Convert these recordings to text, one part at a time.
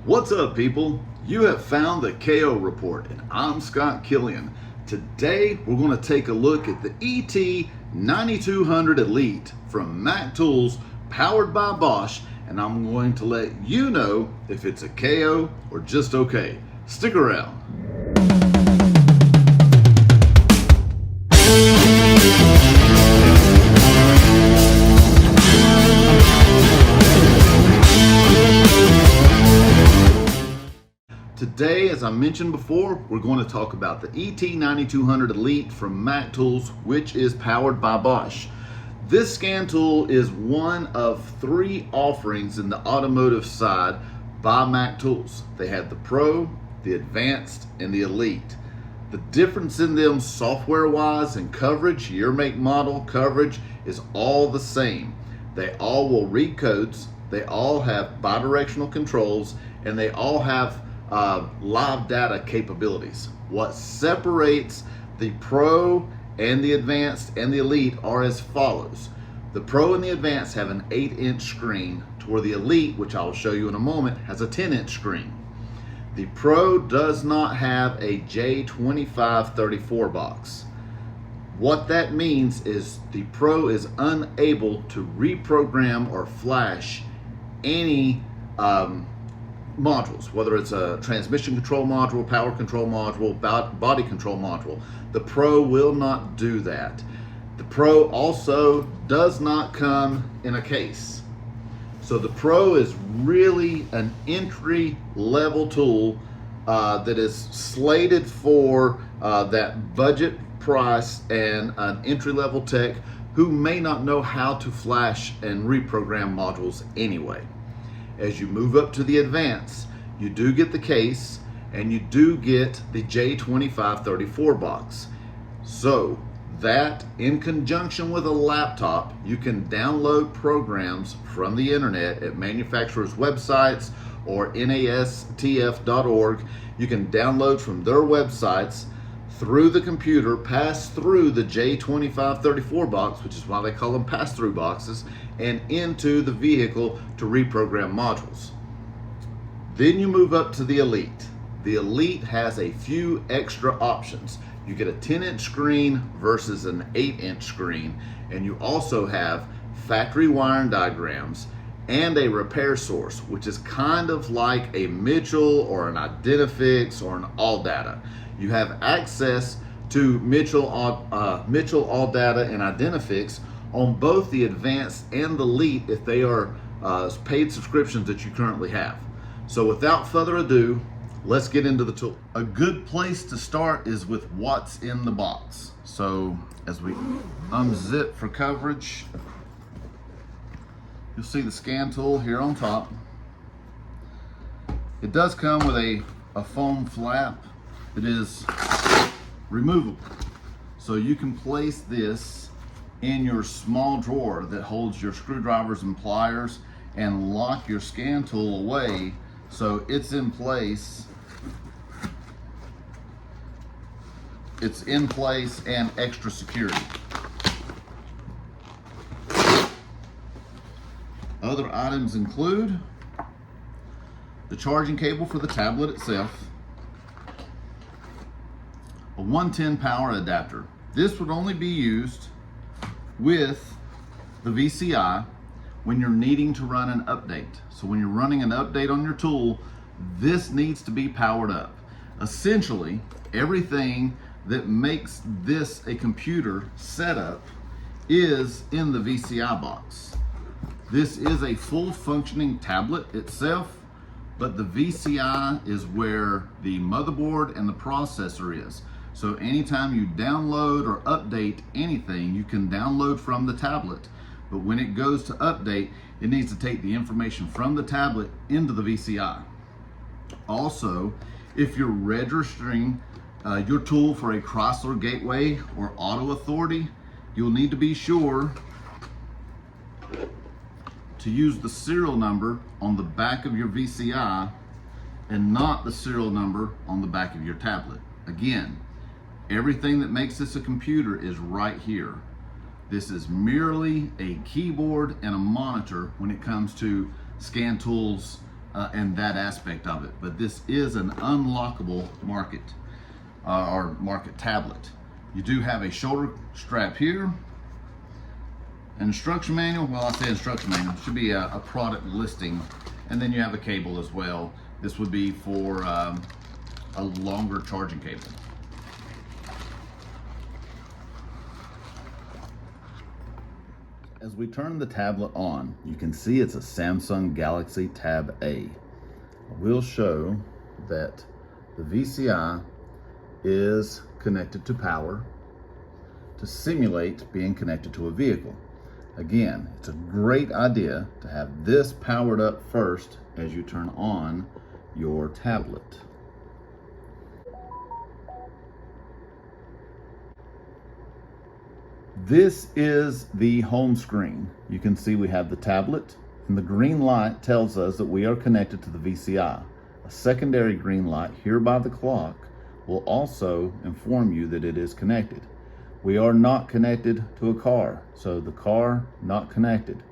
What's up, people? You have found the KO Report, and I'm Scott Killian. Today, we're going to take a look at the ET9200 Elite from Mac Tools, powered by Bosch, and I'm going to let you know if it's a KO or just okay. Stick around. Today, as I mentioned before, we're going to talk about the ET9200 Elite from Mac Tools, which is powered by Bosch. This scan tool is one of three offerings in the automotive side by Mac Tools. They have the Pro, the Advanced, and the Elite. The difference in them software-wise and coverage, year, make, model, coverage, is all the same. They all will read codes, they all have bidirectional controls, and they all have live data capabilities. What separates the Pro and the Advanced and the Elite are as follows. The Pro and the Advanced have an 8-inch screen, to where the Elite, which I will show you in a moment, has a 10-inch screen. The Pro does not have a J2534 box. What that means is the Pro is unable to reprogram or flash any modules, whether it's a transmission control module, power control module, body control module. The Pro will not do that. The Pro also does not come in a case. So the Pro is really an entry level tool that is slated for that budget price and an entry level tech who may not know how to flash and reprogram modules anyway. As you move up to the Advanced, you do get the case and you do get the J2534 box. So that, in conjunction with a laptop, you can download programs from the internet at manufacturers' websites or nastf.org. You can download from their websites through the computer, pass through the J2534 box, which is why they call them pass-through boxes, and into the vehicle to reprogram modules. Then you move up to the Elite. The Elite has a few extra options. You get a 10-inch screen versus an 8-inch screen, and you also have factory wiring diagrams and a repair source, which is kind of like a Mitchell or an Identifix or an ALLDATA. You have access to Mitchell ALLDATA and Identifix on both the Advanced and the Elite if they are paid subscriptions that you currently have. So without further ado, let's get into the tool. A good place to start is with what's in the box. So as we unzip for coverage, you'll see the scan tool here on top. It does come with a foam flap that is removable. So you can place this in your small drawer that holds your screwdrivers and pliers and lock your scan tool away so it's in place. It's in place and extra security. Other items include the charging cable for the tablet itself, a 110 power adapter. This would only be used with the VCI when you're needing to run an update. So when you're running an update on your tool, this needs to be powered up. Essentially, everything that makes this a computer setup is in the VCI box. This is a full functioning tablet itself, but the VCI is where the motherboard and the processor is. So anytime you download or update anything, you can download from the tablet. But when it goes to update, it needs to take the information from the tablet into the VCI. Also, if you're registering your tool for a Chrysler Gateway or Auto Authority, you'll need to be sure to use the serial number on the back of your VCI and not the serial number on the back of your tablet. Again, everything that makes this a computer is right here. This is merely a keyboard and a monitor when it comes to scan tools and that aspect of it. But this is an unlockable market or market tablet. You do have a shoulder strap here. Instruction manual, well, I say instruction manual, it should be a product listing. And then you have a cable as well. This would be for a longer charging cable. As we turn the tablet on, you can see it's a Samsung Galaxy Tab A. We'll show that the VCI is connected to power to simulate being connected to a vehicle. Again, it's a great idea to have this powered up first as you turn on your tablet. This is the home screen. You can see we have the tablet, and the green light tells us that we are connected to the VCI. A secondary green light here by the clock will also inform you that it is connected. We are not connected to a car, so the car not connected.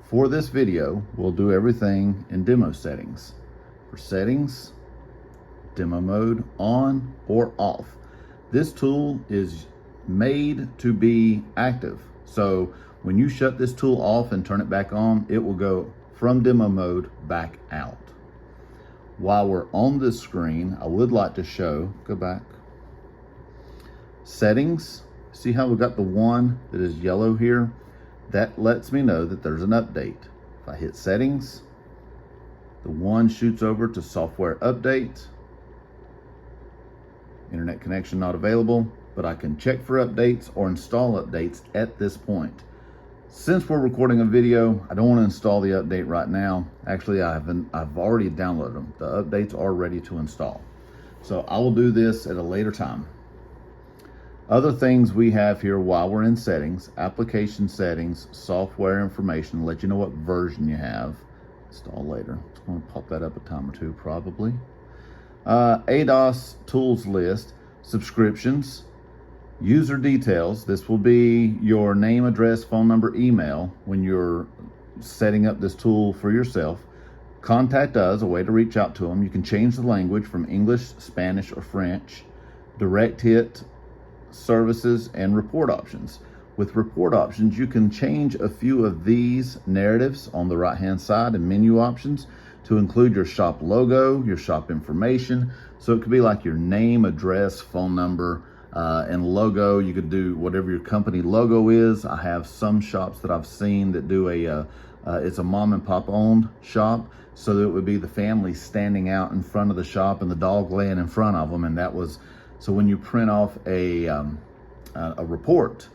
For this video, we'll do everything in demo settings. For settings, demo mode on or off. This tool is made to be active. So when you shut this tool off and turn it back on, it will go from demo mode back out. While we're on this screen, I would like to show, go back, settings. See how we got the one that is yellow here? That lets me know that there's an update. If I hit settings, the one shoots over to software update. Internet connection not available, but I can check for updates or install updates at this point. Since we're recording a video, I don't want to install the update right now. Actually, I've already downloaded them. The updates are ready to install. So I will do this at a later time. Other things we have here while we're in settings, application settings, software information, let you know what version you have. Install later. It's going to pop that up a time or two probably. ADAS tools list, subscriptions, user details. This will be your name, address, phone number, email when you're setting up this tool for yourself. Contact us, a way to reach out to them. You can change the language from English, Spanish, or French. Direct hit, services, and report options. With report options, you can change a few of these narratives on the right hand side and menu options to include your shop logo, your shop information. So it could be like your name, address, phone number, and logo. You could do whatever your company logo is. I have some shops that I've seen that do it's a mom and pop owned shop, so that it would be the family standing out in front of the shop and the dog laying in front of them. And that was, so when you print off a report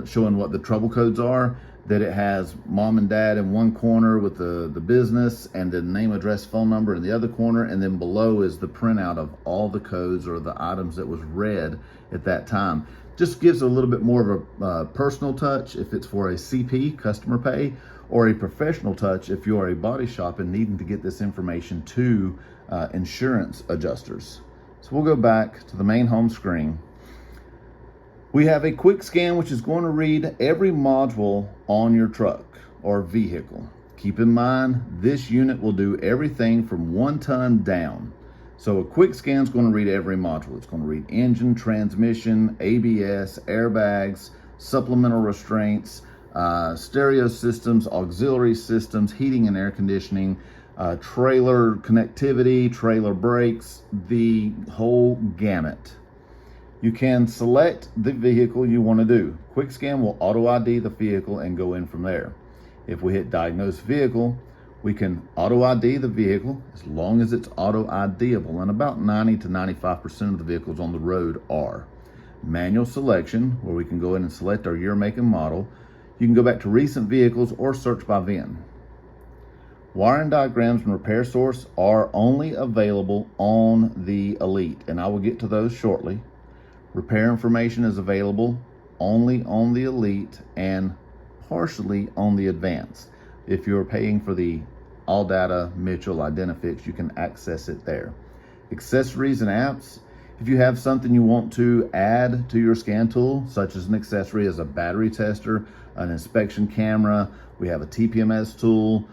showing what the trouble codes are, that it has mom and dad in one corner with the business and the name, address, phone number in the other corner, and then below is the printout of all the codes or the items that was read at that time. Just gives a little bit more of a personal touch if it's for a CP, customer pay, or a professional touch if you're a body shop and needing to get this information to insurance adjusters. So we'll go back to the main home screen. We have a quick scan, which is going to read every module on your truck or vehicle. Keep in mind, this unit will do everything from 1 ton down. So a quick scan is going to read every module. It's going to read engine, transmission, ABS, airbags, supplemental restraints, stereo systems, auxiliary systems, heating and air conditioning, trailer connectivity, trailer brakes, the whole gamut. You can select the vehicle you want to do. Quick scan will auto ID the vehicle and go in from there. If we hit diagnose vehicle, we can auto ID the vehicle as long as it's auto IDable, and about 90 to 95% of the vehicles on the road are. Manual selection, where we can go in and select our year, make, and model. You can go back to recent vehicles or search by VIN. Wiring diagrams and repair source are only available on the Elite, and I will get to those shortly. Repair information is available only on the Elite and partially on the Advanced. If you're paying for the All Data Mitchell Identifix, you can access it there. Accessories and apps. If you have something you want to add to your scan tool, such as an accessory as a battery tester, an inspection camera, we have a TPMS tool,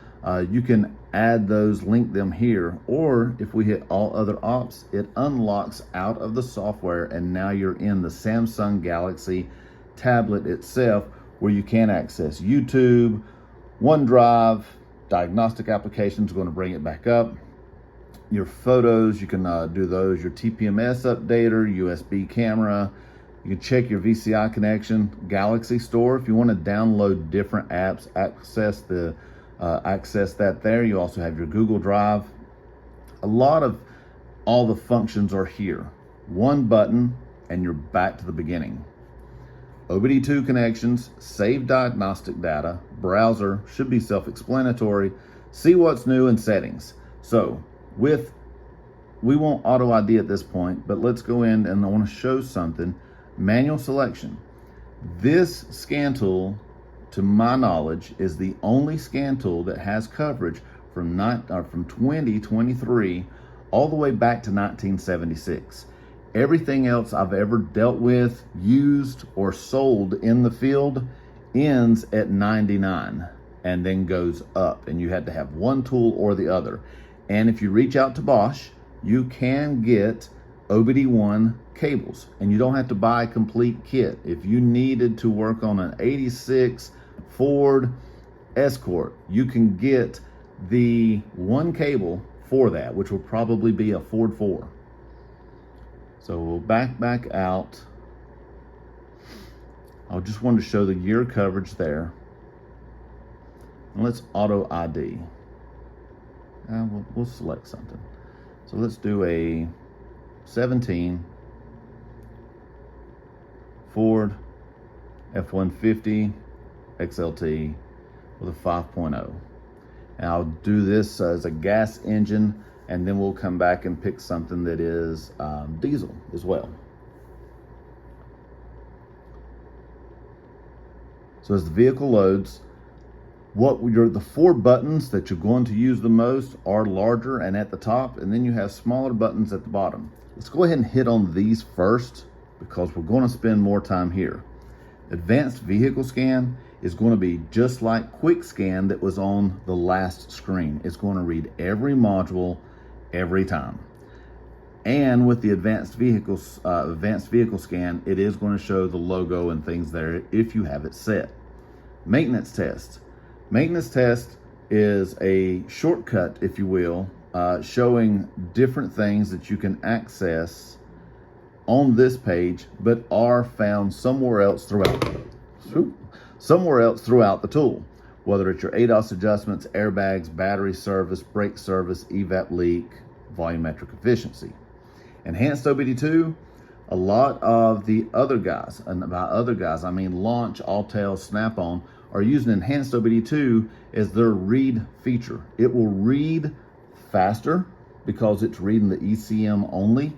you can add those, link them here, or if we hit all other ops, it unlocks out of the software, and now you're in the Samsung Galaxy tablet itself, where you can access YouTube, OneDrive, diagnostic applications, going to bring it back up. Your photos, you can do those, your TPMS updater, USB camera. You can check your VCI connection, Galaxy Store. If you want to download different apps, access that there. You also have your Google Drive. A lot of all the functions are here. One button and you're back to the beginning. OBD2 connections, save diagnostic data, browser, should be self-explanatory, see what's new, and settings. So we won't auto ID at this point, but let's go in and I want to show something. Manual selection. This scan tool, to my knowledge, is the only scan tool that has coverage from 2023 all the way back to 1976. Everything else I've ever dealt with, used, or sold in the field ends at 99 and then goes up, and you had to have one tool or the other. And if you reach out to Bosch, you can get OBD1 cables, and you don't have to buy a complete kit. If you needed to work on an 86 Ford Escort, you can get the one cable for that, which will probably be a Ford 4. So we'll back out. I just wanted to show the year coverage there. And let's auto ID. We'll select something. So let's do a 17 Ford F-150 XLT with a 5.0. And I'll do this as a gas engine, and then we'll come back and pick something that is diesel as well. So as the vehicle loads, the four buttons that you're going to use the most are larger and at the top, and then you have smaller buttons at the bottom. Let's go ahead and hit on these first because we're going to spend more time here. Advanced vehicle scan is going to be just like quick scan that was on the last screen. It's going to read every module every time. And with the advanced vehicle scan, it is going to show the logo and things there if you have it set. Maintenance test. Maintenance test is a shortcut, if you will, showing different things that you can access on this page, but are found somewhere else throughout the tool. Whether it's your ADAS adjustments, airbags, battery service, brake service, evap leak, volumetric efficiency. Enhanced OBD2, a lot of the other guys, and by other guys, I mean Launch, Autel, Snap-on, are using Enhanced OBD2 as their read feature. It will read faster because it's reading the ECM only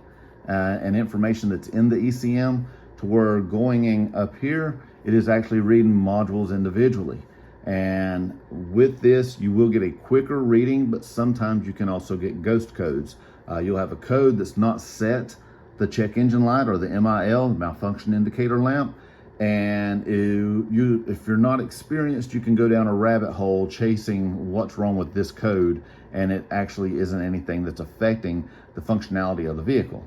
and information that's in the ECM, to where going in up here, it is actually reading modules individually. And with this, you will get a quicker reading, but sometimes you can also get ghost codes. You'll have a code that's not set, the check engine light or the MIL, malfunction indicator lamp, and if you're not experienced, you can go down a rabbit hole chasing what's wrong with this code, and it actually isn't anything that's affecting the functionality of the vehicle.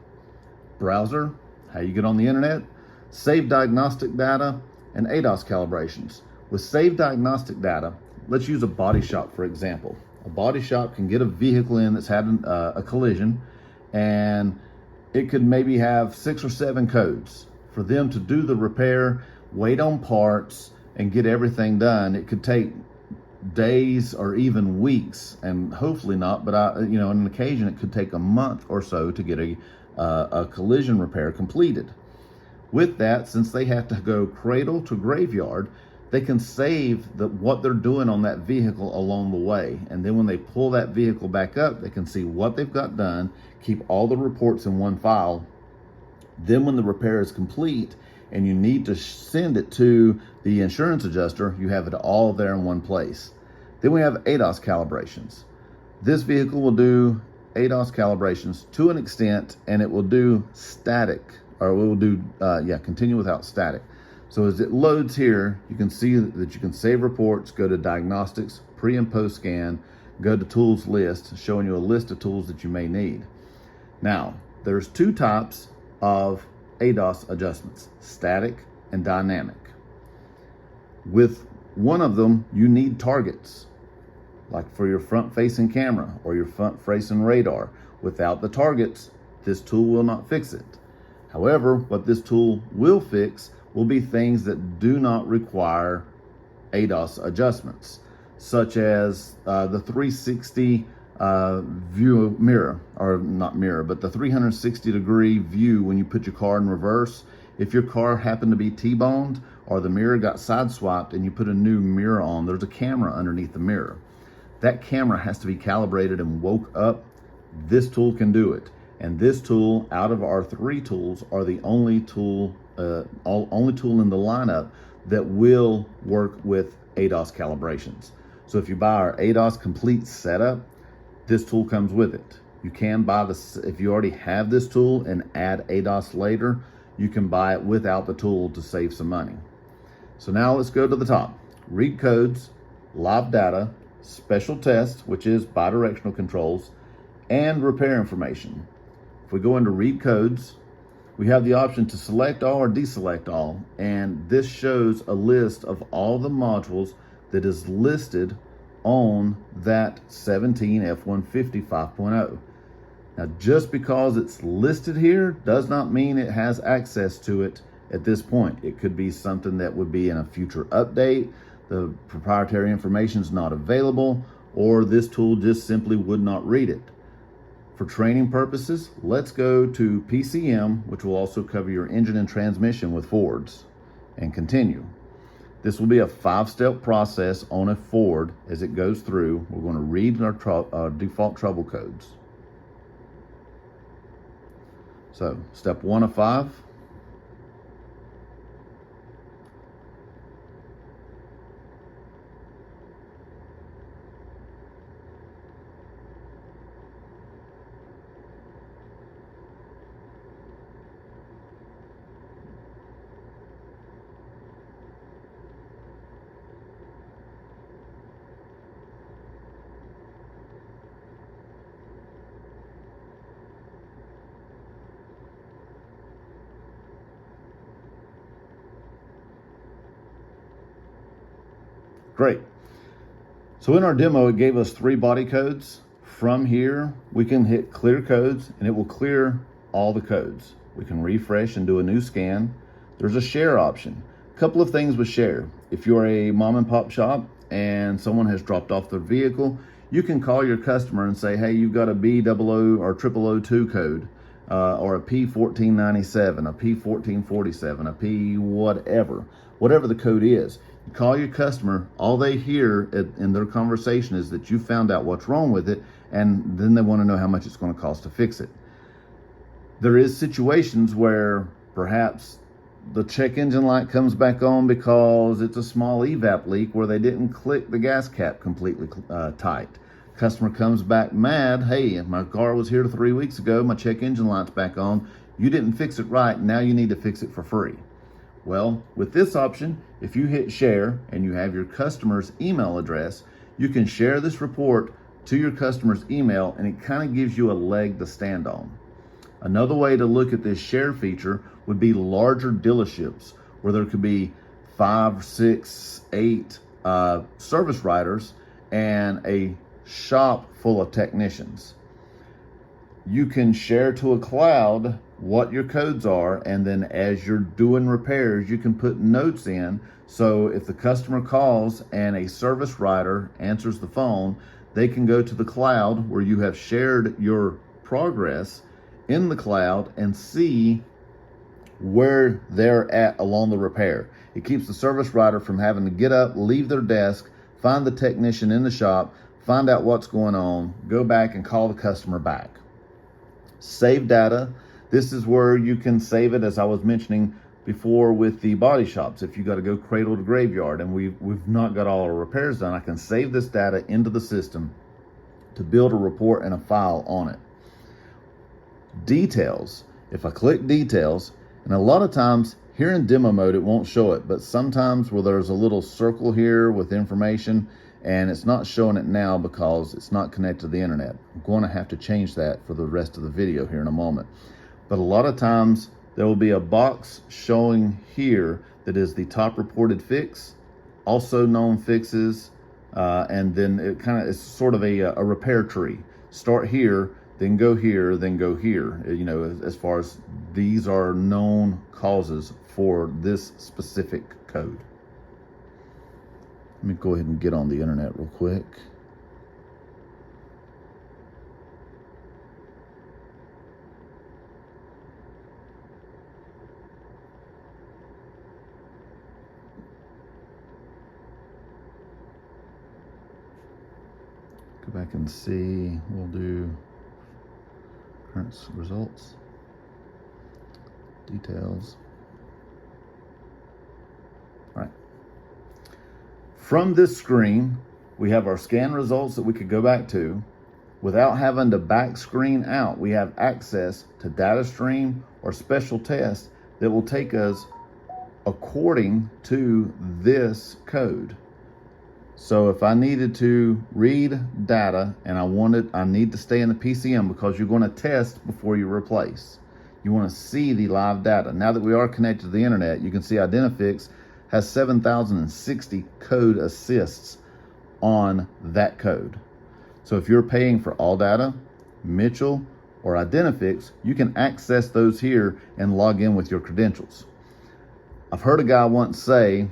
Browser, how you get on the internet, save diagnostic data, and ADAS calibrations. With saved diagnostic data, let's use a body shop for example. A body shop can get a vehicle in that's had a collision, and it could maybe have 6 or 7 codes. For them to do the repair, wait on parts, and get everything done, it could take days or even weeks, and hopefully not, but on an occasion it could take a month or so to get a collision repair completed. With that, since they have to go cradle to graveyard, they can save what they're doing on that vehicle along the way. And then when they pull that vehicle back up, they can see what they've got done, keep all the reports in one file. Then when the repair is complete and you need to send it to the insurance adjuster, you have it all there in one place. Then we have ADAS calibrations. This vehicle will do ADAS calibrations to an extent, and it will do static, or it will do, continue without static. So as it loads here, you can see that you can save reports, go to diagnostics, pre and post scan, go to tools list, showing you a list of tools that you may need. Now, there's two types of ADAS adjustments, static and dynamic. With one of them, you need targets, like for your front-facing camera or your front-facing radar. Without the targets, this tool will not fix it. However, what this tool will fix will be things that do not require ADAS adjustments, such as the 360 view mirror, or not mirror, but the 360-degree view when you put your car in reverse. If your car happened to be T-boned or the mirror got sideswiped and you put a new mirror on, there's a camera underneath the mirror. That camera has to be calibrated and woke up. This tool can do it. And this tool, out of our three tools, are the only tool in the lineup that will work with ADAS calibrations. So if you buy our ADAS complete setup, this tool comes with it. You can buy this, if you already have this tool and add ADAS later, you can buy it without the tool to save some money. So now let's go to the top. Read codes, live data, special tests, which is bidirectional controls, and repair information. If we go into read codes, we have the option to select all or deselect all, and this shows a list of all the modules that is listed on that 17 F-150 5.0. Now, just because it's listed here does not mean it has access to it at this point. It could be something that would be in a future update, the proprietary information is not available, or this tool just simply would not read it. For training purposes, let's go to PCM, which will also cover your engine and transmission with Fords, and continue. This will be a 5-step process on a Ford as it goes through. We're going to read our default trouble codes. So, step 1 of 5. Great. So in our demo, it gave us 3 body codes. From here, we can hit clear codes and it will clear all the codes. We can refresh and do a new scan. There's a share option. A couple of things with share. If you're a mom and pop shop and someone has dropped off their vehicle, you can call your customer and say, hey, you've got a B00 or 0002 code, or a P1497, a P1447, a P whatever the code is. You call your customer, all they hear in their conversation is that you found out what's wrong with it, and then they want to know how much it's going to cost to fix it. There is situations where perhaps the check engine light comes back on because it's a small evap leak where they didn't click the gas cap completely tight. Customer comes back mad, hey, my car was here 3 weeks ago, my check engine light's back on, you didn't fix it right, now you need to fix it for free. Well, with this option, if you hit share and you have your customer's email address, you can share this report to your customer's email and it kind of gives you a leg to stand on. Another way to look at this share feature would be larger dealerships where there could be 5, 6, 8 service writers and a shop full of technicians. You can share to a cloud what your codes are, and then as you're doing repairs, you can put notes in. So if the customer calls and a service writer answers the phone, they can go to the cloud where you have shared your progress in the cloud and see where they're at along the repair. It keeps the service writer from having to get up, leave their desk, find the technician in the shop, find out what's going on, go back and call the customer back. Save data. This is where you can save it, as I was mentioning before with the body shops. If you got to go cradle to graveyard and we've not got all our repairs done, I can save this data into the system to build a report and a file on it. Details. If I click details, and a lot of times here in demo mode it won't show it, but sometimes where there's a little circle here with information and it's not showing it now because it's not connected to the internet. I'm going to have to change that for the rest of the video here in a moment. But a lot of times there will be a box showing here that is the top reported fix, also known fixes, and then it's sort of a repair tree. Start here, then go here, then go here. You know, as far as these are known causes for this specific code. Let me go ahead and get on the internet real quick. Go back and see, we'll do current results, details. All right. From this screen, we have our scan results that we could go back to. Without having to back screen out, we have access to data stream or special tests that will take us according to this code. So if I needed to read data and I need to stay in the PCM, because you're going to test before you replace. You want to see the live data. Now that we are connected to the internet, you can see Identifix has 7,060 code assists on that code. So if you're paying for all data, Mitchell, or Identifix, you can access those here and log in with your credentials. I've heard a guy once say,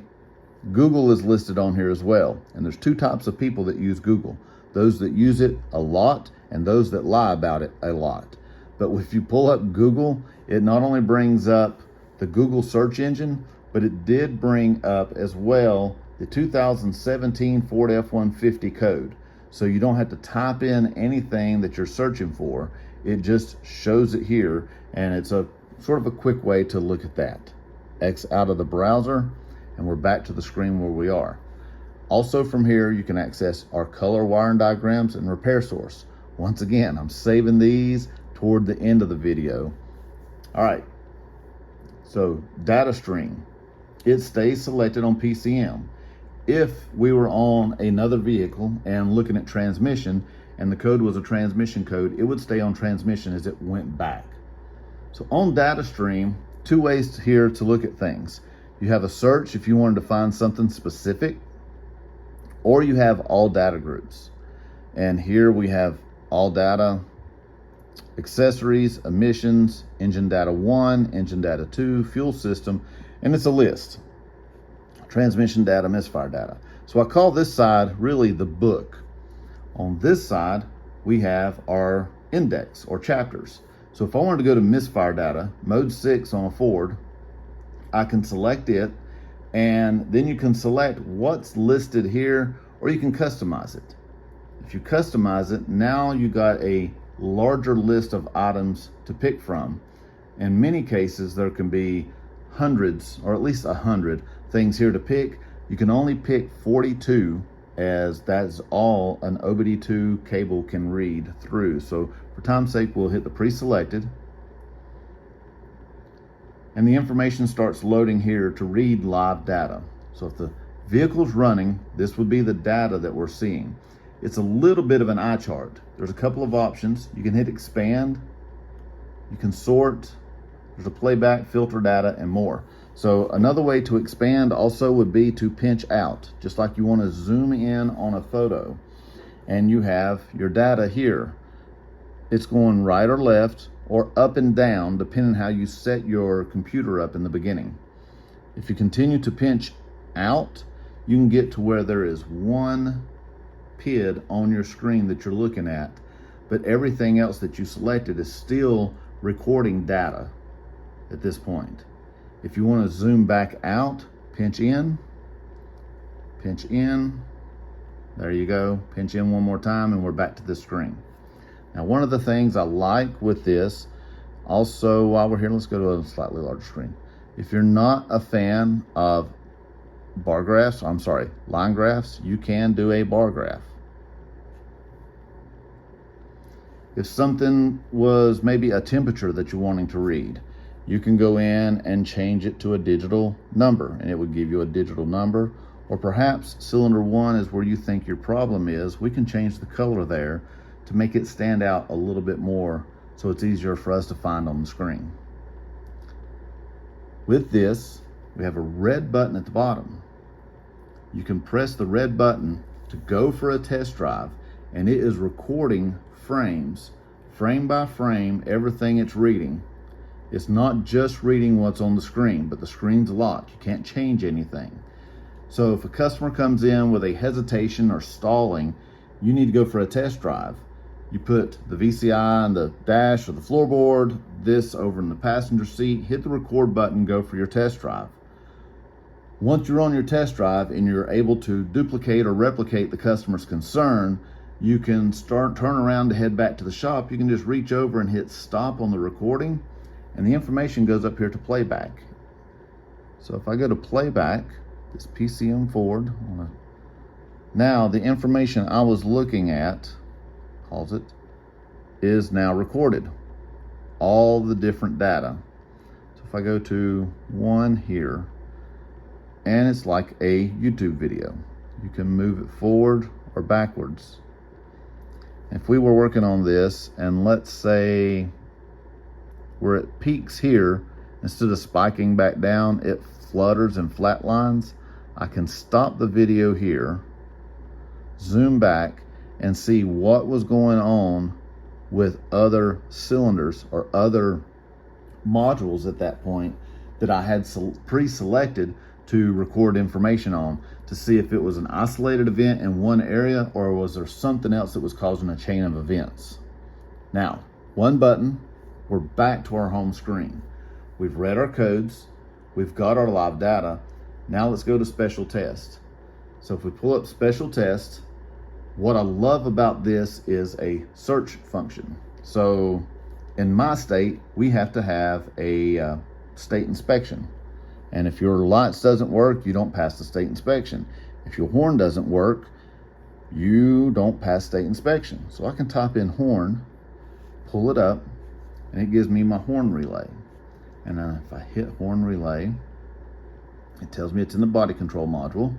Google is listed on here as well. And there's two types of people that use Google. Those that use it a lot and those that lie about it a lot. But if you pull up Google, it not only brings up the Google search engine, but it did bring up as well the 2017 Ford F-150 code. So you don't have to type in anything that you're searching for. It just shows it here, and it's a sort of a quick way to look at that. X out of the browser, and we're back to the screen where we are. Also from here, you can access our color wiring diagrams and repair source. Once again, I'm saving these toward the end of the video. All right, so data stream. It stays selected on PCM. If we were on another vehicle and looking at transmission and the code was a transmission code, it would stay on transmission as it went back. So on data stream, two ways here to look at things. You have a search if you wanted to find something specific, or you have all data groups. And here we have all data, accessories, emissions, engine data 1, engine data 2, fuel system, and it's a list. Transmission data, misfire data. So I call this side really the book. On this side, we have our index or chapters. So if I wanted to go to misfire data, mode 6 on a Ford, I can select it, and then you can select what's listed here, or you can customize it. If you customize it, now you got a larger list of items to pick from. In many cases, there can be hundreds, or at least 100 things here to pick. You can only pick 42, as that's all an OBD2 cable can read through. So for time's sake, we'll hit the pre-selected. And the information starts loading here to read live data. So if the vehicle's running, this would be the data that we're seeing. It's a little bit of an eye chart. There's a couple of options. You can hit expand, you can sort, there's a playback, filter data, and more. So another way to expand also would be to pinch out, just like you want to zoom in on a photo. And you have your data here. It's going right or left, or up and down, depending how you set your computer up in the beginning. If you continue to pinch out, you can get to where there is one PID on your screen that you're looking at, but everything else that you selected is still recording data at this point. If you want to zoom back out, pinch in, there you go, pinch in one more time, and we're back to this screen. Now, one of the things I like with this, also while we're here, let's go to a slightly larger screen. If you're not a fan of bar graphs, line graphs, you can do a bar graph. If something was maybe a temperature that you're wanting to read, you can go in and change it to a digital number, and it would give you a digital number, or perhaps cylinder 1 is where you think your problem is, we can change the color there to make it stand out a little bit more so it's easier for us to find on the screen. With this, we have a red button at the bottom. You can press the red button to go for a test drive, and it is recording frames, frame by frame, everything it's reading. It's not just reading what's on the screen, but the screen's locked. You can't change anything. So if a customer comes in with a hesitation or stalling, you need to go for a test drive. You put the VCI on the dash or the floorboard, this over in the passenger seat, hit the record button, go for your test drive. Once you're on your test drive and you're able to duplicate or replicate the customer's concern, you can turn around to head back to the shop. You can just reach over and hit stop on the recording, and the information goes up here to playback. So if I go to playback, this PCM forward, now the information I was looking at, calls it, is now recorded. All the different data. So if I go to one here, and it's like a YouTube video. You can move it forward or backwards. If we were working on this, and let's say we're at peaks here, instead of spiking back down, it flutters and flatlines, I can stop the video here, zoom back, and see what was going on with other cylinders or other modules at that point that I had pre-selected to record information on, to see if it was an isolated event in one area or was there something else that was causing a chain of events. Now, one button, we're back to our home screen. We've read our codes, we've got our live data. Now let's go to special test. So if we pull up special test, what I love about this is a search function. So in my state, we have to have a state inspection. And if your lights doesn't work, you don't pass the state inspection. If your horn doesn't work, you don't pass state inspection. So I can type in horn, pull it up, and it gives me my horn relay. And then if I hit horn relay, it tells me it's in the body control module.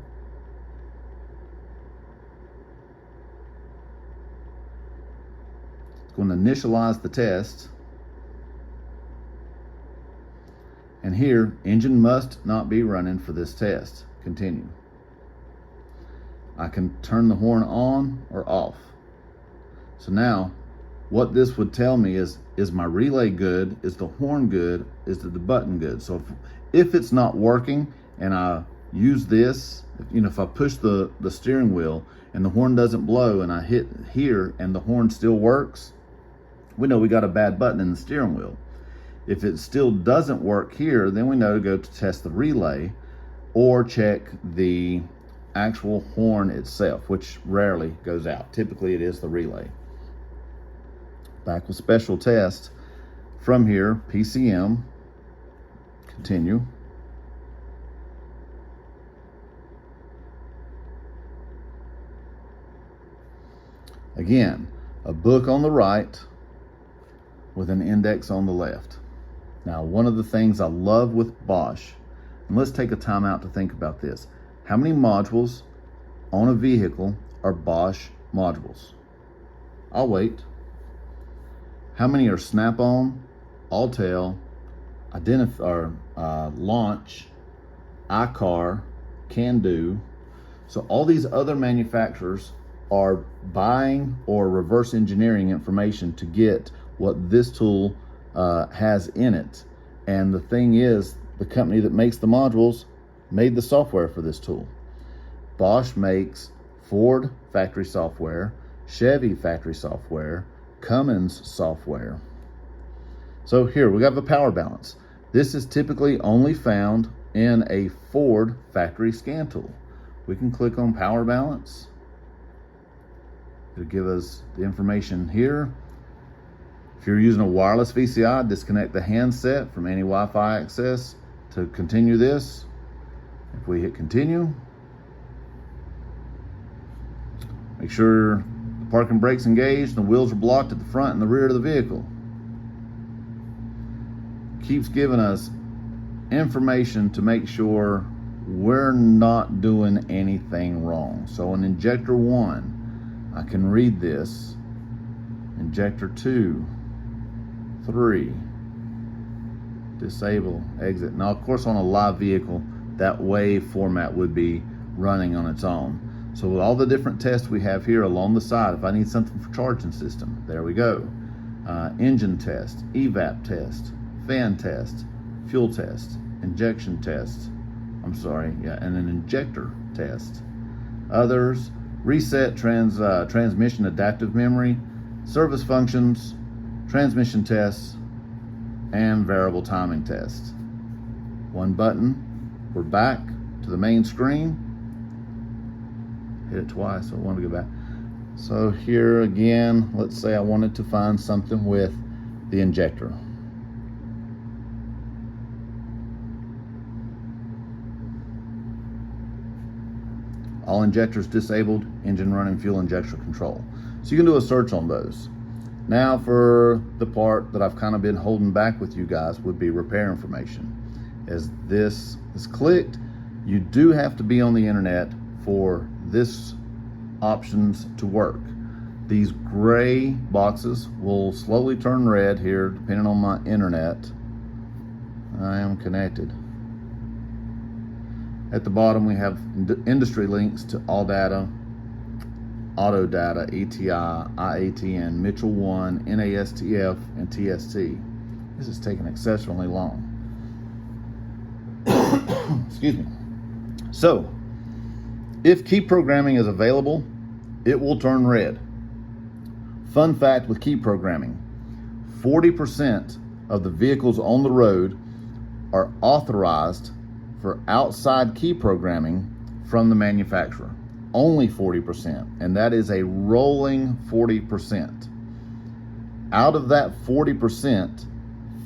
It's going to initialize the test. And here, engine must not be running for this test. Continue. I can turn the horn on or off. So now, what this would tell me is my relay good? Is the horn good? Is the button good? So if it's not working and I use this, if I push the steering wheel and the horn doesn't blow and I hit here and the horn still works, we know we got a bad button in the steering wheel. If it still doesn't work here, then we know to go to test the relay or check the actual horn itself, which rarely goes out. Typically it is the relay. Back with special test. From here, PCM, continue. Again, a book on the right with an index on the left. Now, one of the things I love with Bosch, and let's take a time out to think about this. How many modules on a vehicle are Bosch modules? I'll wait. How many are Snap-on, Alltel, Launch, iCar, Can-Do? So all these other manufacturers are buying or reverse engineering information to get what this tool has in it. And the thing is, the company that makes the modules made the software for this tool. Bosch makes Ford factory software, Chevy factory software, Cummins software. So here we got the power balance. This is typically only found in a Ford factory scan tool. We can click on power balance. It'll give us the information here. If you're using a wireless VCI, disconnect the handset from any Wi-Fi access to continue this. If we hit continue, make sure the parking brake's engaged and the wheels are blocked at the front and the rear of the vehicle. Keeps giving us information to make sure we're not doing anything wrong. So in injector 1, I can read this. Injector 2, 3, disable, exit. Now, of course, on a live vehicle, that wave format would be running on its own. So with all the different tests we have here along the side, if I need something for charging system, there we go. Engine test, evap test, fan test, fuel test, injection test, and an injector test. Others, reset transmission adaptive memory, service functions, transmission tests, and variable timing test. One button, we're back to the main screen. Hit it twice, so I want to go back. So here again, let's say I wanted to find something with the injector. All injectors disabled, engine running, fuel injection control. So you can do a search on those. Now for the part that I've kind of been holding back with you guys would be repair information. As this is clicked, you do have to be on the internet for this options to work. These gray boxes will slowly turn red here depending on my internet. I am connected. At the bottom we have industry links to ALLDATA, Auto Data, ATI, IATN, Mitchell 1, NASTF, and TST. This is taking exceptionally long. Excuse me. So, if key programming is available, it will turn red. Fun fact with key programming, 40% of the vehicles on the road are authorized for outside key programming from the manufacturer. Only 40%, and that is a rolling 40%. Out of that 40%,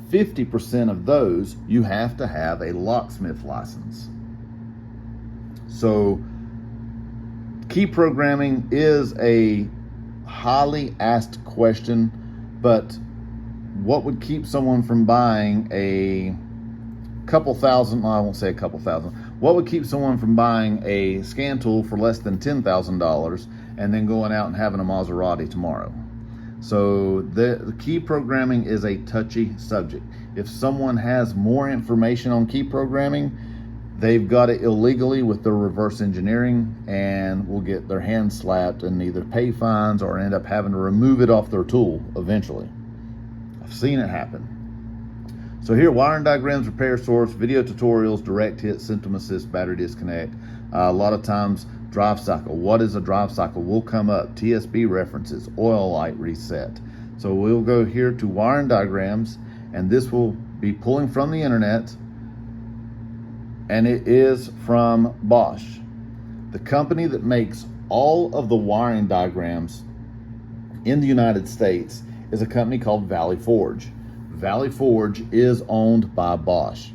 50% of those you have to have a locksmith license. So key programming is a highly asked question, but what would keep someone from buying a couple thousand, well, I won't say a couple thousand, what would keep someone from buying a scan tool for less than $10,000 and then going out and having a Maserati tomorrow? So the key programming is a touchy subject. If someone has more information on key programming, they've got it illegally with their reverse engineering and will get their hands slapped and either pay fines or end up having to remove it off their tool eventually. I've seen it happen. So here, wiring diagrams, repair source, video tutorials, direct hit, symptom assist, battery disconnect. A lot of times, drive cycle. What is a drive cycle? Will come up. TSB references, oil light reset. So we'll go here to wiring diagrams, and this will be pulling from the internet, and it is from Bosch. The company that makes all of the wiring diagrams in the United States is a company called Valley Forge. Valley Forge is owned by Bosch.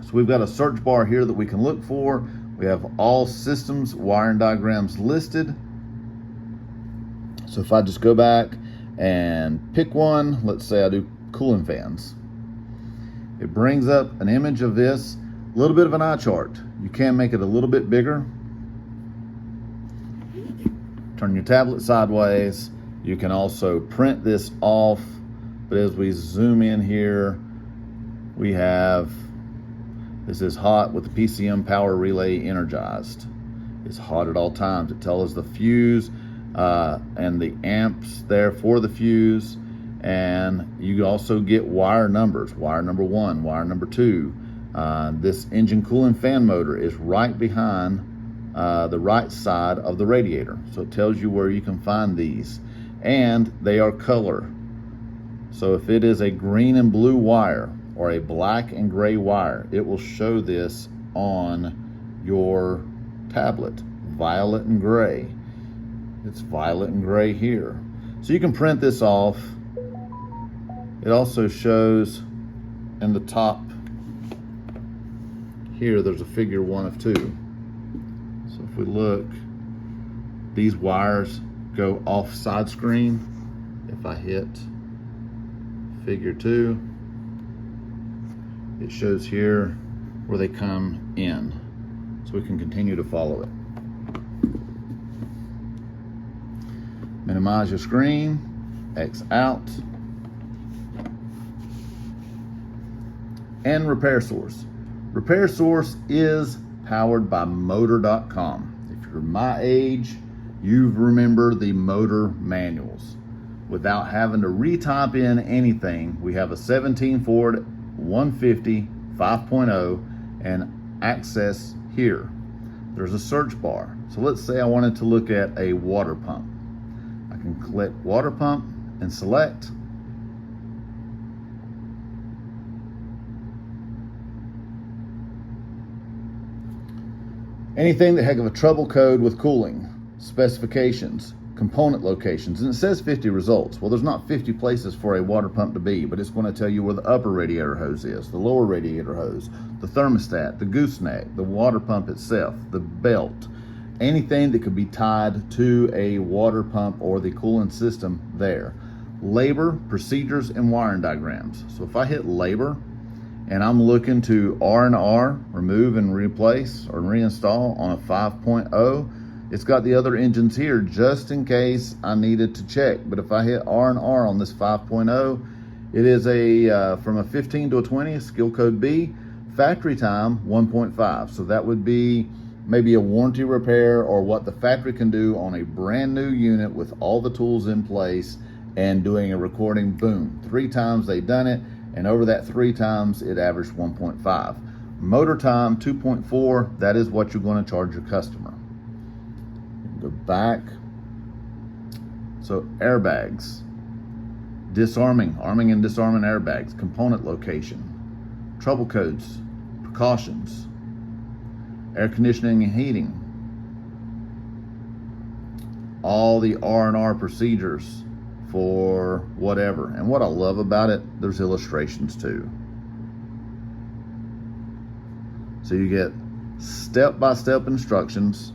So we've got a search bar here that we can look for. We have all systems wiring diagrams listed. So if I just go back and pick one, let's say I do cooling fans. It brings up an image of this, a little bit of an eye chart. You can make it a little bit bigger. Turn your tablet sideways. You can also print this off. But as we zoom in here, we have, this is hot with the PCM power relay energized. It's hot at all times. It tells us the fuse and the amps there for the fuse. And you also get wire numbers, wire number 1, wire number 2. This engine cooling fan motor is right behind the right side of the radiator. So it tells you where you can find these. And they are color. So if it is a green and blue wire or a black and gray wire, it will show this on your tablet. Violet and gray. It's violet and gray here. So you can print this off. It also shows in the top here, there's a figure 1 of 2. So if we look, these wires go off side screen. If I hit figure 2, it shows here where they come in. so we can continue to follow it. Minimize your screen, X out, and repair source. Repair source is powered by motor.com. If you're my age, you remember the motor manuals. Without having to retype in anything, we have a 17 Ford 150 5.0 and access here. There's a search bar. So let's say I wanted to look at a water pump. I can click water pump and select. Anything that heck of a trouble code with cooling, specifications, component locations, and it says 50 results. Well, there's not 50 places for a water pump to be, but it's going to tell you where the upper radiator hose is, the lower radiator hose, the thermostat, the gooseneck, the water pump itself, the belt, anything that could be tied to a water pump or the coolant system there. Labor, procedures, and wiring diagrams. So if I hit labor and I'm looking to R&R, remove and replace or reinstall on a 5.0, it's got the other engines here just in case I needed to check. But if I hit R&R on this 5.0, it is a from a 15 to a 20, skill code B, factory time 1.5. So that would be maybe a warranty repair or what the factory can do on a brand new unit with all the tools in place and doing a recording, boom. 3 times they've done it, and over that 3 times it averaged 1.5. Motor time 2.4, that is what you're going to charge your customer. Go back. So airbags, arming and disarming airbags, component location, trouble codes, precautions, air conditioning and heating, all the R&R procedures for whatever. And what I love about it, there's illustrations too. So you get step-by-step instructions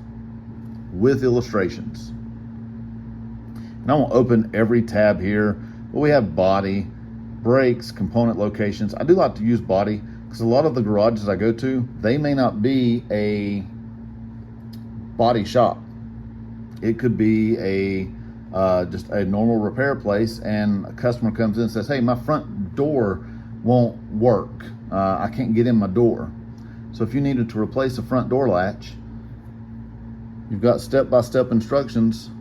with illustrations. And I won't open every tab here, but we have body, brakes, component locations. I do like to use body because a lot of the garages I go to, they may not be a body shop. It could be a just a normal repair place, and a customer comes in and says, hey, my front door won't work. I can't get in my door. So if you needed to replace a front door latch, you've got step-by-step instructions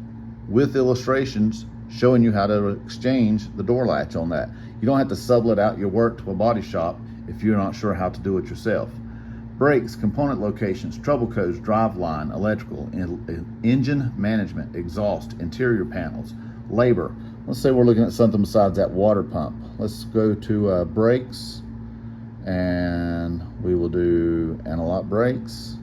with illustrations showing you how to exchange the door latch on that. You don't have to sublet out your work to a body shop if you're not sure how to do it yourself. Brakes, component locations, trouble codes, drive line, electrical, engine management, exhaust, interior panels, labor. Let's say we're looking at something besides that water pump. Let's go to brakes, and we will do analog brakes.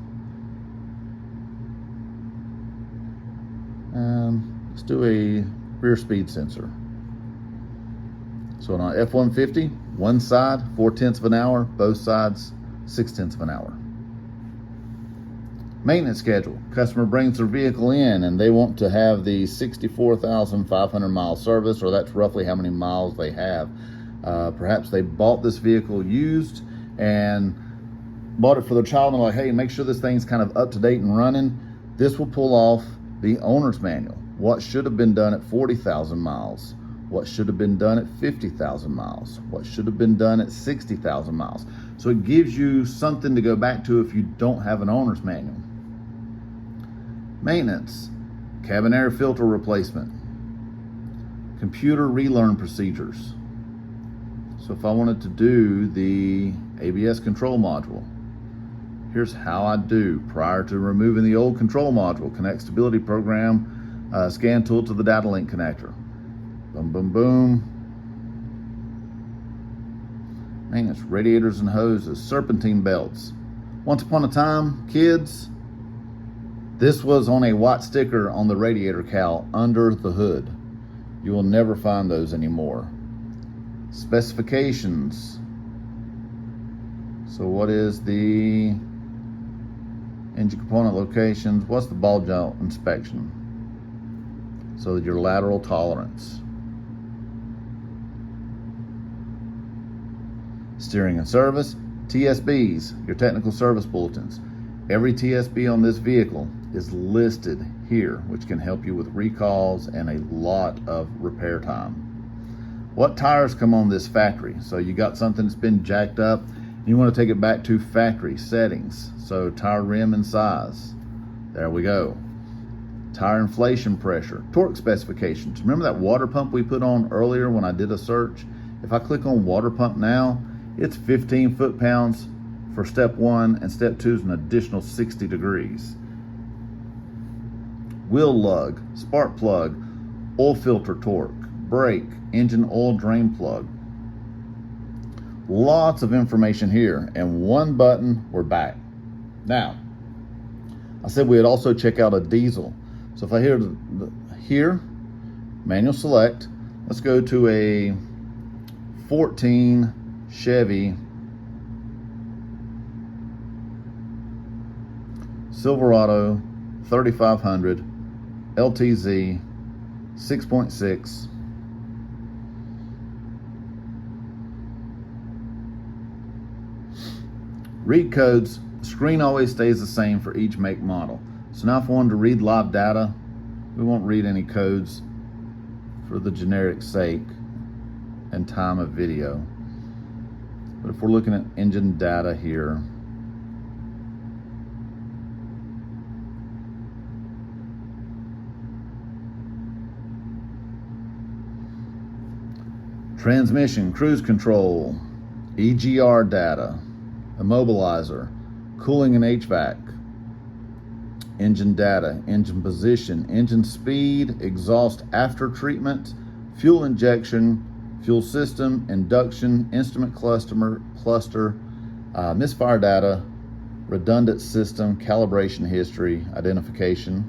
And let's do a rear speed sensor. So on our F-150, one side 4/10 of an hour, both sides 6/10 of an hour. Maintenance schedule. Customer brings their vehicle in and they want to have the 64,500 mile service, or that's roughly how many miles they have. Perhaps they bought this vehicle used and bought it for their child, and they're like, hey, make sure this thing's kind of up to date and running. This will pull off the owner's manual. What should have been done at 40,000 miles? What should have been done at 50,000 miles? What should have been done at 60,000 miles? So it gives you something to go back to if you don't have an owner's manual. Maintenance, cabin air filter replacement, computer relearn procedures. So if I wanted to do the ABS control module, here's how I do prior to removing the old control module. Connect stability program, scan tool to the data link connector. Boom, boom, boom. Maintenance, radiators and hoses, serpentine belts. Once upon a time, kids, this was on a white sticker on the radiator cowl under the hood. You will never find those anymore. Specifications. So what is the engine component locations? What's the ball joint inspection? So your lateral tolerance. Steering and service, TSBs, your technical service bulletins. Every TSB on this vehicle is listed here, which can help you with recalls and a lot of repair time. What tires come on this factory? So you got something that's been jacked up, you want to take it back to factory settings. So tire rim and size. There we go. Tire inflation pressure, torque specifications. Remember that water pump we put on earlier when I did a search? If I click on water pump now, it's 15 foot-pounds for step 1, and step 2 is an additional 60 degrees. Wheel lug, spark plug, oil filter torque, brake, engine oil drain plug. Lots of information here, and one button, we're back. Now, I said we'd also check out a diesel. So if I hear here, manual select, let's go to a 14 Chevy Silverado 3500 LTZ 6.6. Read codes. The screen always stays the same for each make model. So now if I wanted to read live data, we won't read any codes for the generic sake and time of video. But if we're looking at engine data here, transmission, cruise control, EGR data, immobilizer, cooling and HVAC, engine data, engine position, engine speed, exhaust after treatment, fuel injection, fuel system, induction, instrument cluster, misfire data, redundant system, calibration history, identification,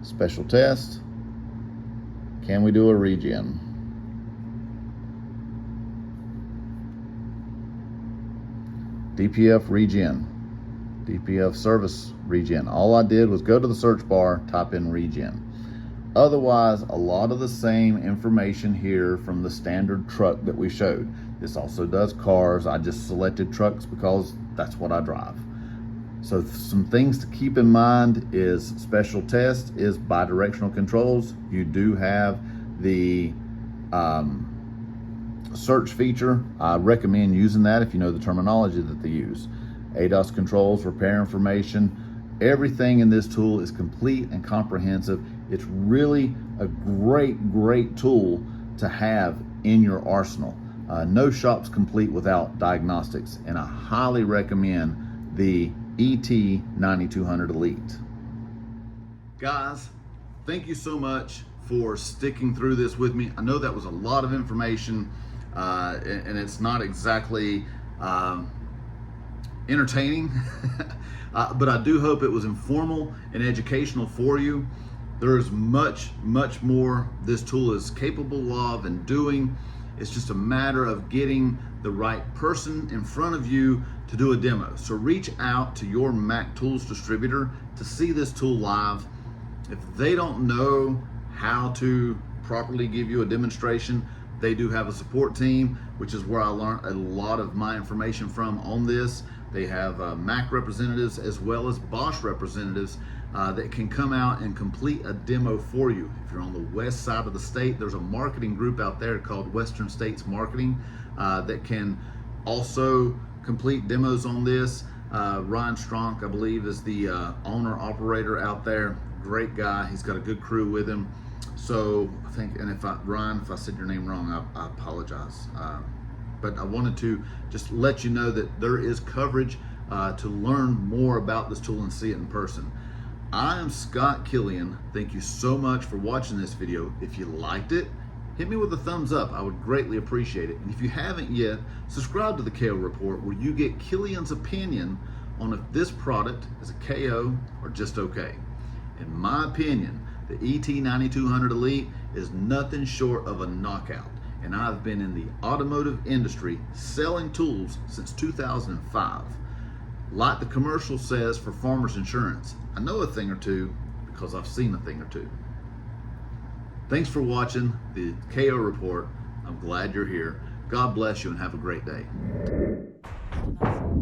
special test. Can we do a regen? DPF regen, DPF service regen. All I did was go to the search bar, type in regen. Otherwise, a lot of the same information here from the standard truck that we showed. This also does cars. I just selected trucks because that's what I drive. So some things to keep in mind is special test is bidirectional controls. You do have the search feature. I recommend using that if you know the terminology that they use. ADAS controls, repair information, everything in this tool is complete and comprehensive. It's really a great tool to have in your arsenal. No shop's complete without diagnostics, and I highly recommend the ET9200 Elite. Guys, thank you so much for sticking through this with me. I know that was a lot of information, and it's not exactly entertaining, but I do hope it was informal and educational for you. There is much more this tool is capable of and doing. It's just a matter of getting the right person in front of you to do a demo. So reach out to your Mac Tools distributor to see this tool live. If they don't know how to properly give you a demonstration, they do have a support team, which is where I learned a lot of my information from on this. They have Mac representatives as well as Bosch representatives that can come out and complete a demo for you. If you're on the west side of the state, there's a marketing group out there called Western States Marketing that can also complete demos on this. Ryan Stronk, I believe, is the owner operator out there. Great guy. He's got a good crew with him. So I think, and Ryan, if I said your name wrong, I apologize. But I wanted to just let you know that there is coverage to learn more about this tool and see it in person. I am Scott Killian. Thank you so much for watching this video. If you liked it, hit me with a thumbs up. I would greatly appreciate it. And if you haven't yet, subscribe to the KO Report, where you get Killian's opinion on if this product is a KO or just okay. In my opinion, the ET9200 Elite is nothing short of a knockout. And I've been in the automotive industry selling tools since 2005. Like the commercial says for Farmers Insurance, I know a thing or two because I've seen a thing or two. Thanks for watching the KO Report. I'm glad you're here. God bless you and have a great day. enough.